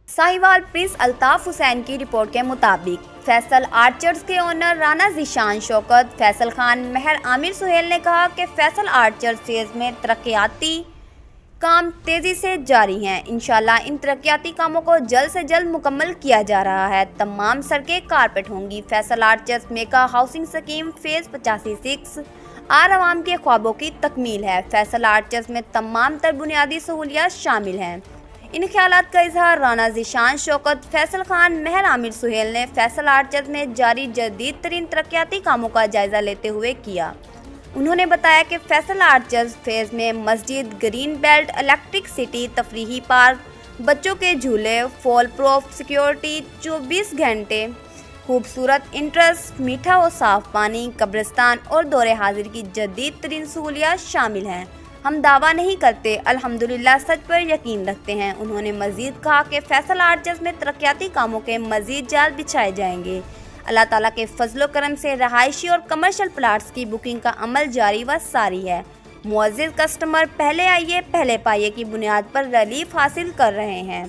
Sahiwal Prince Altaf Hussain की report के मुताबिक फैसल आर्चर्स के ओनर राना ज़ीशान शौकत, फैसल खान, महर आमिर सुहेल ने कहा कि फैसल आर्चर्स फेज में तरक्याती काम तेज़ी से जारी हैं। इंशाल्लाह इन तरक्याती कामों को जल्द से जल्द मुकम्मल किया जा रहा है। तमाम सड़कें कारपेट होंगी। Faisal archers mega housing scheme phase 85 आवाम के ख्वाबों की तकमील है। फैसल आर्चर्स में तमाम तर बुनियादी सहूलियात शामिल हैं। इन ख्यालात का इजहार राना ज़ीशान शौकत, फैसल खान, महर आमिर सुहेल ने फैसल आर्चर्स में जारी जदीद तरीन तरक्याती कामों का जायजा लेते हुए किया। उन्होंने बताया कि फैसल आर्चर्स फेज में मस्जिद, ग्रीन बेल्ट, इलेक्ट्रिक सिटी, तफरीही पार्क, बच्चों के झूले, फॉल प्रूफ सिक्योरिटी, 24 घंटे खूबसूरत इंटरेस्ट, मीठा और साफ पानी, कब्रिस्तान और दौरे हाजिर की जदीद तरीन सहूलियात शामिल हैं। हम दावा नहीं करते, अल्हम्दुलिल्लाह सच पर यकीन रखते हैं। उन्होंने मजीद कहा कि फैसल आर्चर्स में तरक्याती कामों के मजीद जाल बिछाए जाएंगे। अल्लाह ताला के फजलो करम से रहायशी और कमर्शियल प्लाट्स की बुकिंग का अमल जारी व सारी है। मुअज़्ज़िज़ कस्टमर पहले आइए पहले पाइए की बुनियाद पर रिलीफ हासिल कर रहे हैं।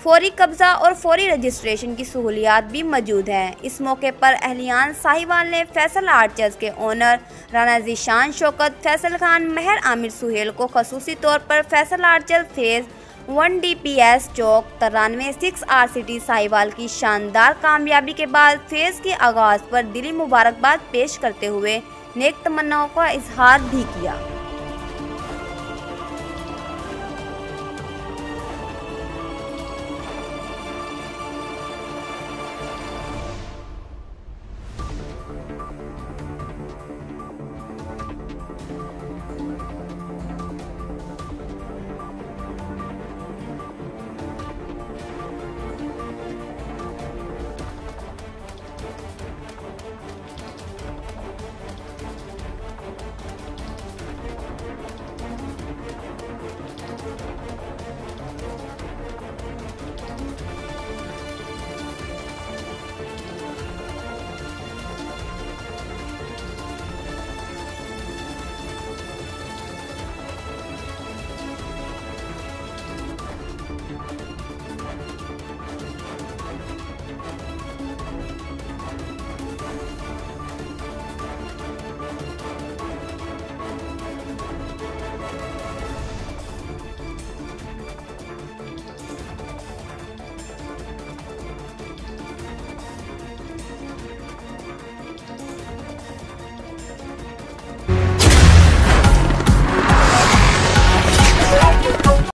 फौरी कब्ज़ा और फौरी रजिस्ट्रेशन की सहूलियात भी मौजूद हैं। इस मौके पर अहलियान साहिवाल ने फैसल आर्चर्स के ओनर राना ज़ीशान शौकत, फैसल खान, महर आमिर सुहेल को खसूसी तौर पर फैसल आर्चर्स फेज़ 1 DPS चौक 93 RCT साहिवाल की शानदार कामयाबी के बाद फेज़ के आगाज़ पर दिली मुबारकबाद पेश करते हुए नेक तमन्नाओं का इजहार भी किया।